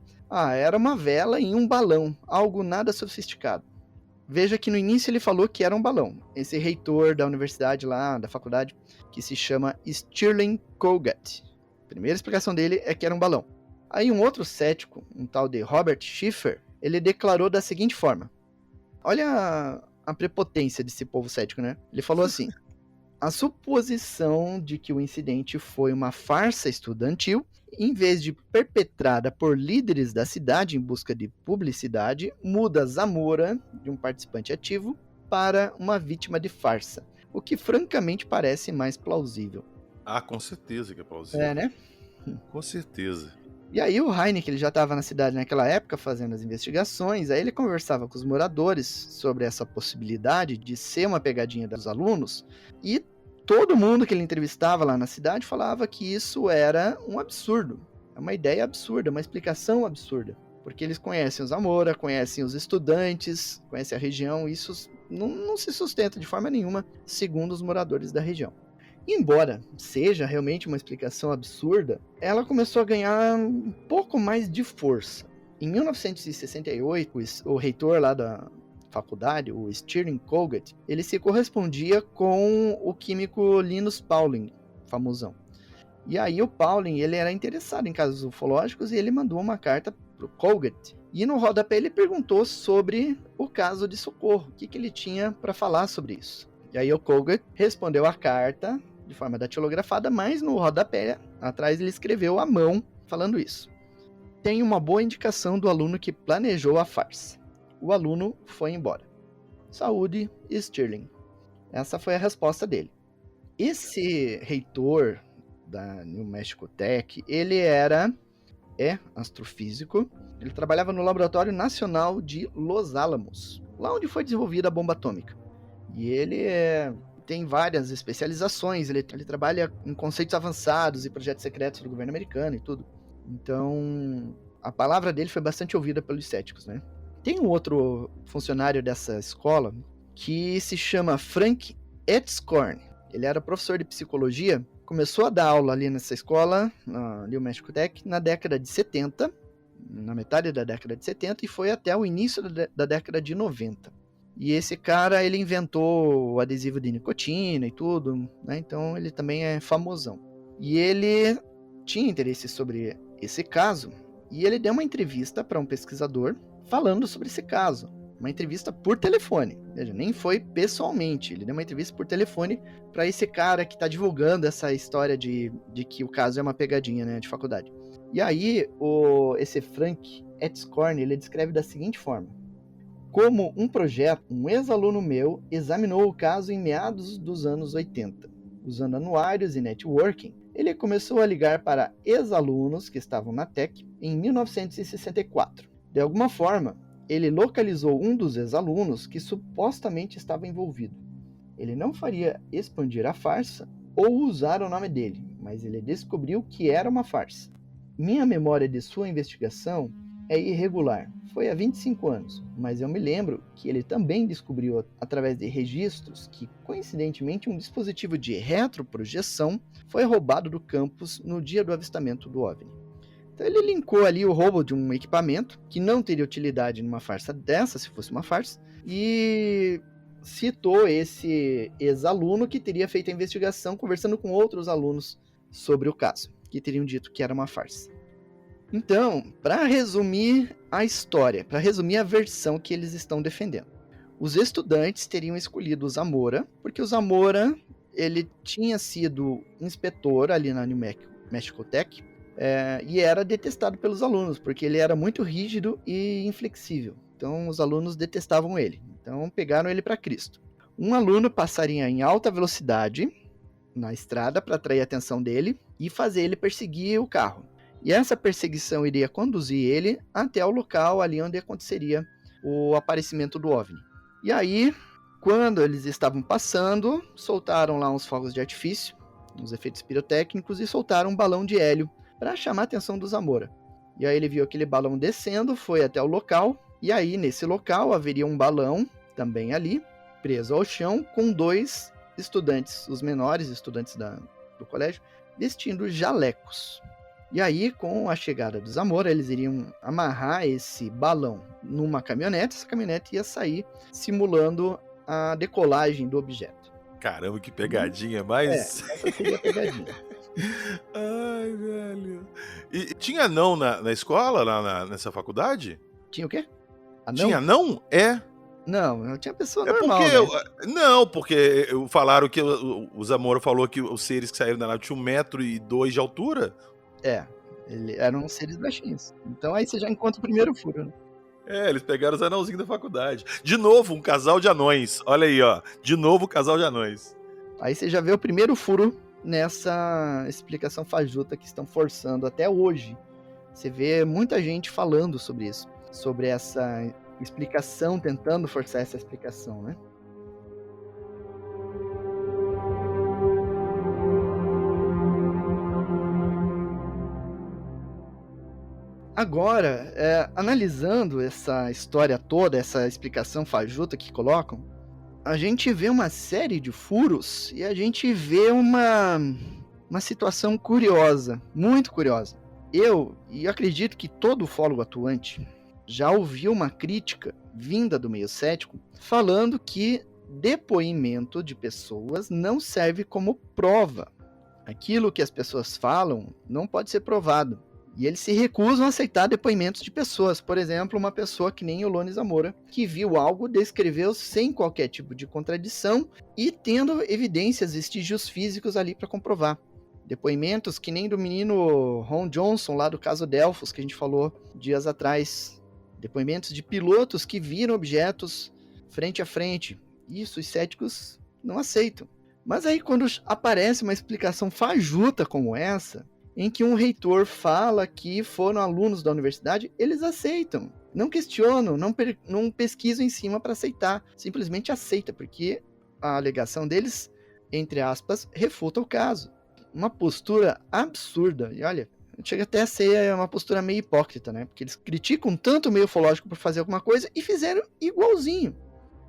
era uma vela em um balão, algo nada sofisticado. Veja que no início ele falou que era um balão. Esse reitor da universidade lá, da faculdade, que se chama Stirling Colgate. A primeira explicação dele é que era um balão. Aí um outro cético, um tal de Robert Schiffer, ele declarou da seguinte forma. Olha a prepotência desse povo cético, né? Ele falou assim: a suposição de que o incidente foi uma farsa estudantil, em vez de perpetrada por líderes da cidade em busca de publicidade, muda Zamora, de um participante ativo, para uma vítima de farsa, o que francamente parece mais plausível. Com certeza que é plausível. É, né? Com certeza. E aí o Heineck, ele já estava na cidade naquela época fazendo as investigações, aí ele conversava com os moradores sobre essa possibilidade de ser uma pegadinha dos alunos, e todo mundo que ele entrevistava lá na cidade falava que isso era um absurdo, é uma ideia absurda, uma explicação absurda, porque eles conhecem o Zamora, conhecem os estudantes, conhecem a região, isso não se sustenta de forma nenhuma, segundo os moradores da região. Embora seja realmente uma explicação absurda, ela começou a ganhar um pouco mais de força. Em 1968, o reitor lá da faculdade, o Stirling Colgate, ele se correspondia com o químico Linus Pauling, famosão. E aí o Pauling, ele era interessado em casos ufológicos e ele mandou uma carta para o Colgate. E no rodapé ele perguntou sobre o caso de Socorro, o que ele tinha para falar sobre isso. E aí o Colgate respondeu a carta de forma datilografada, mas no rodapé atrás ele escreveu à mão falando isso. Tem uma boa indicação do aluno que planejou a farsa. O aluno foi embora. Saúde, Stirling. Essa foi a resposta dele. Esse reitor da New Mexico Tech, ele é astrofísico. Ele trabalhava no Laboratório Nacional de Los Alamos, lá onde foi desenvolvida a bomba atômica. E ele tem várias especializações, ele trabalha em conceitos avançados e projetos secretos do governo americano e tudo. Então, a palavra dele foi bastante ouvida pelos céticos, né? Tem um outro funcionário dessa escola que se chama Frank Etzkorn. Ele era professor de psicologia, começou a dar aula ali nessa escola, na New Mexico Tech, na década de 70, na metade da década de 70, e foi até o início da década de 90. E esse cara, ele inventou o adesivo de nicotina e tudo, né? Então ele também é famosão. E ele tinha interesse sobre esse caso, e ele deu uma entrevista para um pesquisador falando sobre esse caso. uma entrevista por telefone. Veja, nem foi pessoalmente, ele deu uma entrevista por telefone para esse cara que está divulgando essa história de que o caso é uma pegadinha, né, de faculdade. E aí, esse Frank Etzkorn, ele descreve da seguinte forma: como um projeto, um ex-aluno meu examinou o caso em meados dos anos 80. Usando anuários e networking, ele começou a ligar para ex-alunos que estavam na Tech em 1964. De alguma forma, ele localizou um dos ex-alunos que supostamente estava envolvido. Ele não faria expandir a farsa ou usar o nome dele, mas ele descobriu que era uma farsa. Minha memória de sua investigação é irregular. Foi há 25 anos, mas eu me lembro que ele também descobriu, através de registros, que, coincidentemente, um dispositivo de retroprojeção foi roubado do campus no dia do avistamento do OVNI. Então ele linkou ali o roubo de um equipamento, que não teria utilidade numa farsa dessa, se fosse uma farsa, e citou esse ex-aluno que teria feito a investigação conversando com outros alunos sobre o caso, que teriam dito que era uma farsa. Então, para resumir a história, para resumir a versão que eles estão defendendo, os estudantes teriam escolhido o Zamora, porque o Zamora ele tinha sido inspetor ali na New Mexico Tech, e era detestado pelos alunos, porque ele era muito rígido e inflexível. Então, os alunos detestavam ele. Então, pegaram ele para Cristo. Um aluno passaria em alta velocidade na estrada para atrair a atenção dele e fazer ele perseguir o carro. E essa perseguição iria conduzir ele até o local ali onde aconteceria o aparecimento do OVNI. E aí, quando eles estavam passando, soltaram lá uns fogos de artifício, uns efeitos pirotécnicos, e soltaram um balão de hélio para chamar a atenção do Zamora. E aí ele viu aquele balão descendo, foi até o local, e aí nesse local haveria um balão, também ali, preso ao chão, com 2 estudantes, os menores estudantes do colégio, vestindo jalecos. E aí, com a chegada do Zamora, eles iriam amarrar esse balão numa caminhonete, essa caminhonete ia sair simulando a decolagem do objeto. Caramba, que pegadinha, mas... essa seria a pegadinha. Ai, velho. E tinha anão na escola, lá nessa faculdade? Tinha o quê? Anão? Tinha anão? É. Não tinha pessoa É normal, porque... né? Não, porque falaram que o Zamora falou que os seres que saíram da nave tinham 1,2 m de altura. Eram seres baixinhos. Então aí você já encontra o primeiro furo, né? Eles pegaram os anãozinhos da faculdade. De novo, um casal de anões. Olha aí, ó. De novo, casal de anões. Aí você já vê o primeiro furo nessa explicação fajuta que estão forçando até hoje. Você vê muita gente falando sobre isso. Sobre essa explicação, tentando forçar essa explicação, né? Agora, analisando essa história toda, essa explicação fajuta que colocam, a gente vê uma série de furos e a gente vê uma situação curiosa, muito curiosa. Eu acredito que todo ufólogo atuante já ouviu uma crítica vinda do meio cético falando que depoimento de pessoas não serve como prova. Aquilo que as pessoas falam não pode ser provado. E eles se recusam a aceitar depoimentos de pessoas. Por exemplo, uma pessoa que nem o Lone Zamora, que viu algo, descreveu sem qualquer tipo de contradição e tendo evidências, vestígios físicos ali para comprovar. Depoimentos que nem do menino Ron Johnson, lá do caso Delfos, que a gente falou dias atrás. Depoimentos de pilotos que viram objetos frente a frente. Isso os céticos não aceitam. Mas aí quando aparece uma explicação fajuta como essa, em que um reitor fala que foram alunos da universidade, eles aceitam. Não questionam, não pesquisam em cima para aceitar. Simplesmente aceita, porque a alegação deles, entre aspas, refuta o caso. Uma postura absurda. E olha, chega até a ser uma postura meio hipócrita, né? Porque eles criticam tanto o meio ufológico por fazer alguma coisa e fizeram igualzinho.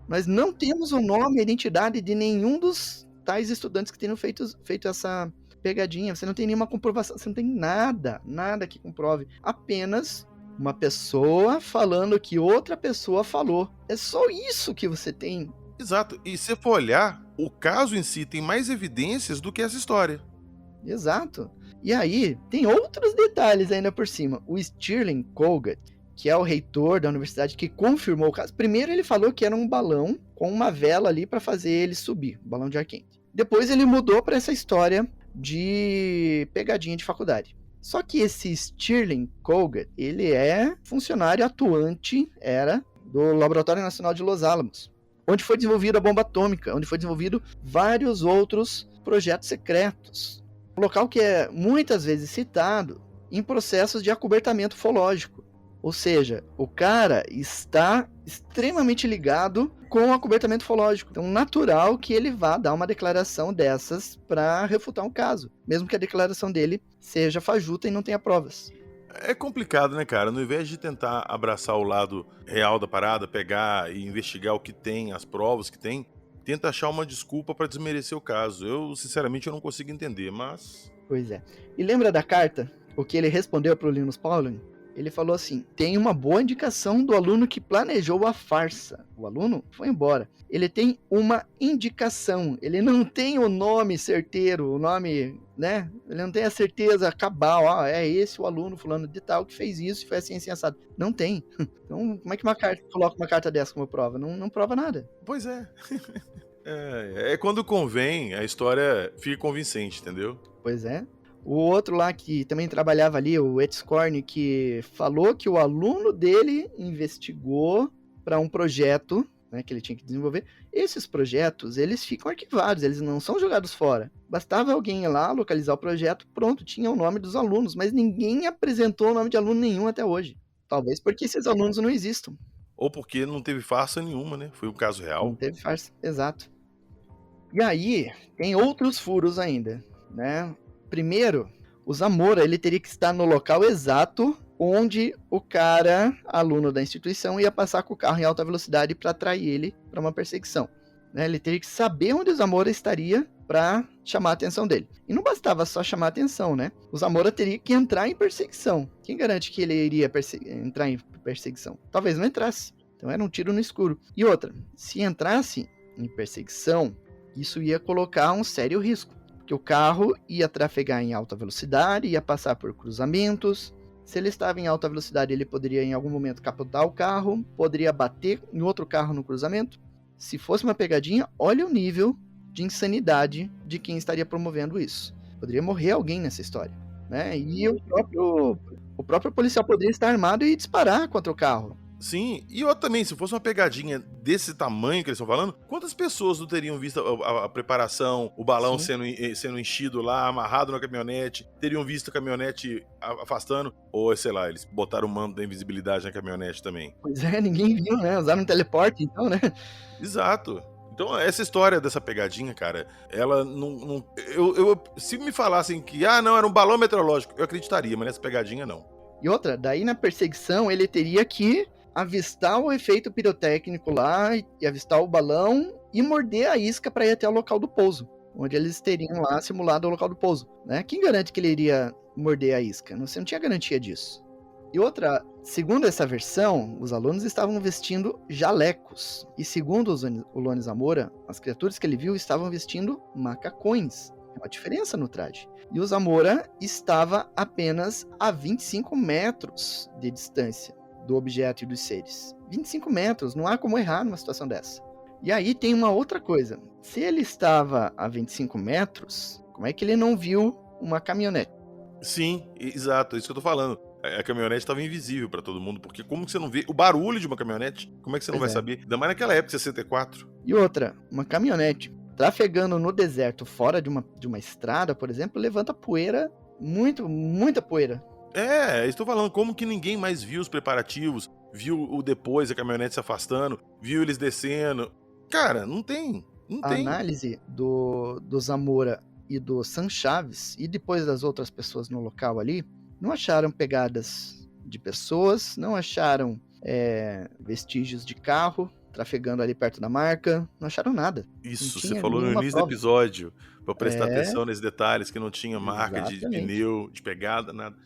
Mas não temos o nome e a identidade de nenhum dos tais estudantes que tenham feito essa pegadinha. Você não tem nenhuma comprovação, você não tem nada que comprove. Apenas uma pessoa falando que outra pessoa falou. É só isso que você tem. Exato. E se for olhar, o caso em si tem mais evidências do que essa história. Exato. E aí, tem outros detalhes ainda por cima. O Stirling Colgate, que é o reitor da universidade, que confirmou o caso. Primeiro ele falou que era um balão com uma vela ali para fazer ele subir, um balão de ar quente. Depois ele mudou para essa história de pegadinha de faculdade. Só que esse Stirling Colgate, ele é funcionário atuante, era do Laboratório Nacional de Los Alamos, onde foi desenvolvida a bomba atômica, onde foi desenvolvido vários outros projetos secretos. Um local que é muitas vezes citado em processos de acobertamento ufológico. Ou seja, o cara está extremamente ligado com o acobertamento ufológico. Então, natural que ele vá dar uma declaração dessas para refutar um caso, mesmo que a declaração dele seja fajuta e não tenha provas. É complicado, né, cara? No invés de tentar abraçar o lado real da parada, pegar e investigar o que tem, as provas que tem, tenta achar uma desculpa para desmerecer o caso. Eu, sinceramente, eu não consigo entender, mas... Pois é. E lembra da carta? O que ele respondeu para o Linus Pauling? Ele falou assim: tem uma boa indicação do aluno que planejou a farsa. O aluno foi embora. Ele tem uma indicação. Ele não tem o nome certeiro, o nome, né? Ele não tem a certeza cabal. Ah, é esse o aluno fulano de tal que fez isso e foi assim, assim, assado. Não tem. Então, como é que coloca uma carta dessa como prova? Não prova nada. Pois é. É quando convém, a história fica convincente, entendeu? Pois é. O outro lá que também trabalhava ali, o Etzkorn, que falou que o aluno dele investigou para um projeto, né, que ele tinha que desenvolver. Esses projetos, eles ficam arquivados, eles não são jogados fora. Bastava alguém ir lá, localizar o projeto, pronto, tinha o nome dos alunos, mas ninguém apresentou o nome de aluno nenhum até hoje. Talvez porque esses alunos não existam. Ou porque não teve farsa nenhuma, né? Foi um caso real. Não teve farsa, exato. E aí, tem outros furos ainda, né? Primeiro, o Zamora, ele teria que estar no local exato onde o cara, aluno da instituição, ia passar com o carro em alta velocidade para atrair ele para uma perseguição. Né? Ele teria que saber onde o Zamora estaria para chamar a atenção dele. E não bastava só chamar a atenção, né? O Zamora teria que entrar em perseguição. Quem garante que ele iria entrar em perseguição? Talvez não entrasse. Então era um tiro no escuro. E outra, se entrasse em perseguição, isso ia colocar um sério risco. Que o carro ia trafegar em alta velocidade, ia passar por cruzamentos. Se ele estava em alta velocidade, ele poderia em algum momento capotar o carro, poderia bater em outro carro no cruzamento. Se fosse uma pegadinha, olha o nível de insanidade de quem estaria promovendo isso. Poderia morrer alguém nessa história, né? E o próprio policial poderia estar armado e disparar contra o carro. Sim, e outra também, se fosse uma pegadinha desse tamanho que eles estão falando, quantas pessoas não teriam visto a preparação, o balão sendo enchido lá, amarrado na caminhonete, teriam visto a caminhonete afastando, ou sei lá, eles botaram o manto da invisibilidade na caminhonete também. Pois é, ninguém viu, né? Usaram um teleporte, então, né? Exato. Então, essa história dessa pegadinha, cara, ela não... se me falassem que, não, era um balão meteorológico, eu acreditaria, mas nessa pegadinha, não. E outra, daí na perseguição, ele teria que avistar o efeito pirotécnico lá, e avistar o balão e morder a isca para ir até o local do pouso, onde eles teriam lá simulado o local do pouso, né? Quem garante que ele iria morder a isca? Você não tinha garantia disso. E outra, segundo essa versão, os alunos estavam vestindo jalecos, e segundo o Lone Zamora, as criaturas que ele viu estavam vestindo macacões. É uma diferença no traje. E o Zamora estava apenas a 25 metros de distância do objeto e dos seres. 25 metros, não há como errar numa situação dessa. E aí tem uma outra coisa. Se ele estava a 25 metros, como é que ele não viu uma caminhonete? Sim, exato, é isso que eu tô falando. A caminhonete estava invisível para todo mundo, porque como que você não vê o barulho de uma caminhonete? Como é que você não vai saber? Ainda mais naquela época, 64. E outra, uma caminhonete trafegando no deserto, fora de uma estrada, por exemplo, levanta poeira, muita poeira. Estou falando, como que ninguém mais viu os preparativos, viu o depois, a caminhonete se afastando, viu eles descendo. Cara, não tem. A análise do Zamora e do San Chaves, e depois das outras pessoas no local ali, não acharam pegadas de pessoas, não acharam vestígios de carro trafegando ali perto da marca, não acharam nada. Isso, você falou no início do episódio, pra prestar atenção nesses detalhes, que não tinha marca de pneu, de pegada, nada.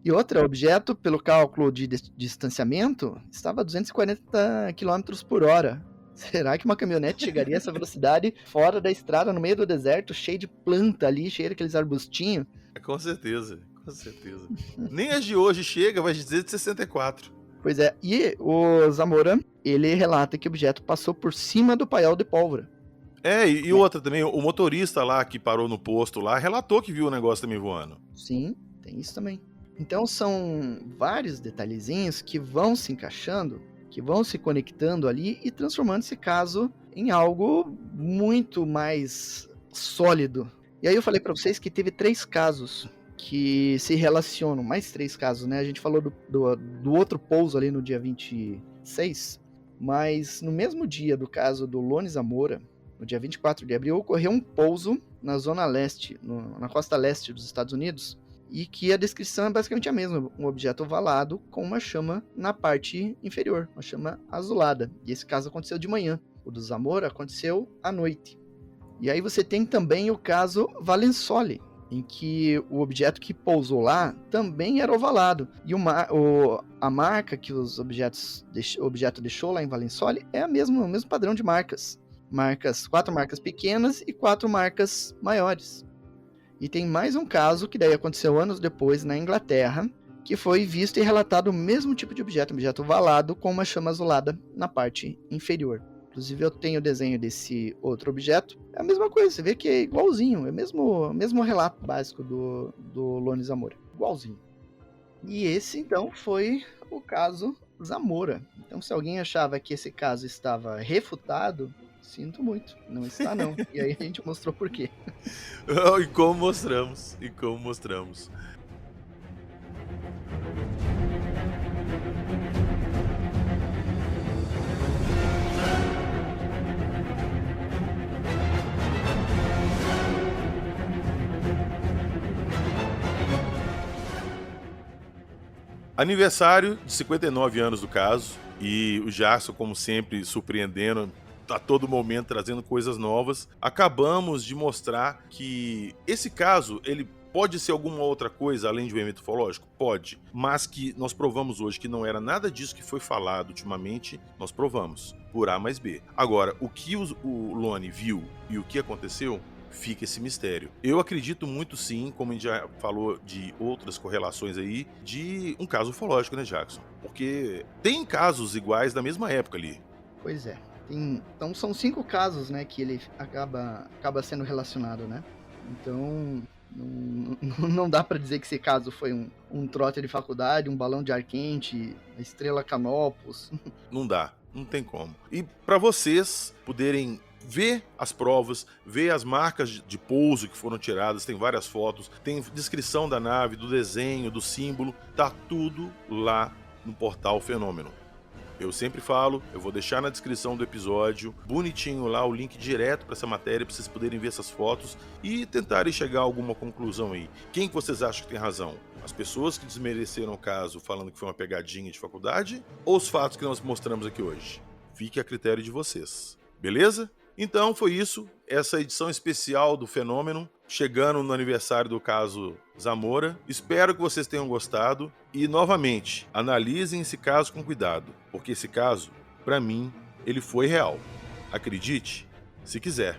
E outro objeto, pelo cálculo de distanciamento, estava a 240 km por hora. Será que uma caminhonete chegaria a essa velocidade fora da estrada, no meio do deserto, cheio de planta ali, cheio daqueles arbustinhos? Com certeza, com certeza. Nem as de hoje chega, vai dizer de 64. Pois é, e o Zamora, ele relata que o objeto passou por cima do paiol de pólvora. E outra também, o motorista lá que parou no posto lá relatou que viu o negócio também voando. Sim, tem isso também. Então são vários detalhezinhos que vão se encaixando, que vão se conectando ali e transformando esse caso em algo muito mais sólido. E aí eu falei para vocês que teve 3 casos que se relacionam, mais 3 casos, né? A gente falou do outro pouso ali no dia 26, mas no mesmo dia do caso do Lone Zamora, no dia 24 de abril, ocorreu um pouso na zona leste, na costa leste dos Estados Unidos, e que a descrição é basicamente a mesma, um objeto ovalado com uma chama na parte inferior, uma chama azulada. E esse caso aconteceu de manhã. O do Zamora aconteceu à noite. E aí você tem também o caso Valensole, em que o objeto que pousou lá também era ovalado. E a marca que o objeto deixou lá em Valensole é o mesmo padrão de marcas. 4 marcas pequenas e 4 marcas maiores. E tem mais um caso que daí aconteceu anos depois na Inglaterra, que foi visto e relatado o mesmo tipo de objeto, um objeto ovalado com uma chama azulada na parte inferior. Inclusive eu tenho o desenho desse outro objeto. É a mesma coisa, você vê que é igualzinho, é o mesmo relato básico do Lone Zamora. Igualzinho. E esse então foi o caso Zamora. Então se alguém achava que esse caso estava refutado, sinto muito, não está não. E aí a gente mostrou por quê. E como mostramos. Aniversário de 59 anos do caso, e o Jackson, como sempre, surpreendendo a todo momento, trazendo coisas novas. Acabamos de mostrar que esse caso, ele pode ser alguma outra coisa além de um evento ufológico? Pode, mas que nós provamos hoje que não era nada disso que foi falado ultimamente, nós provamos, por A mais B. Agora, o que o Lone viu e o que aconteceu, fica esse mistério. Eu acredito muito sim, como a gente já falou de outras correlações aí, de um caso ufológico, né, Jackson? Porque tem casos iguais da mesma época ali. Pois é. Então são 5 casos, né, que ele acaba sendo relacionado, né? Então não dá pra dizer que esse caso foi um trote de faculdade, um balão de ar quente, a estrela Canopus. Não dá, não tem como. E para vocês poderem ver as provas, ver as marcas de pouso que foram tiradas, tem várias fotos, tem descrição da nave, do desenho, do símbolo, tá tudo lá no portal Fenômeno. Eu sempre falo, eu vou deixar na descrição do episódio, bonitinho lá, o link direto para essa matéria, para vocês poderem ver essas fotos e tentarem chegar a alguma conclusão aí. Quem que vocês acham que tem razão? As pessoas que desmereceram o caso falando que foi uma pegadinha de faculdade ou os fatos que nós mostramos aqui hoje? Fique a critério de vocês, beleza? Então foi isso, essa edição especial do Fenômeno, chegando no aniversário do caso Zamora. Espero que vocês tenham gostado e, novamente, analisem esse caso com cuidado, porque esse caso, para mim, ele foi real. Acredite, se quiser.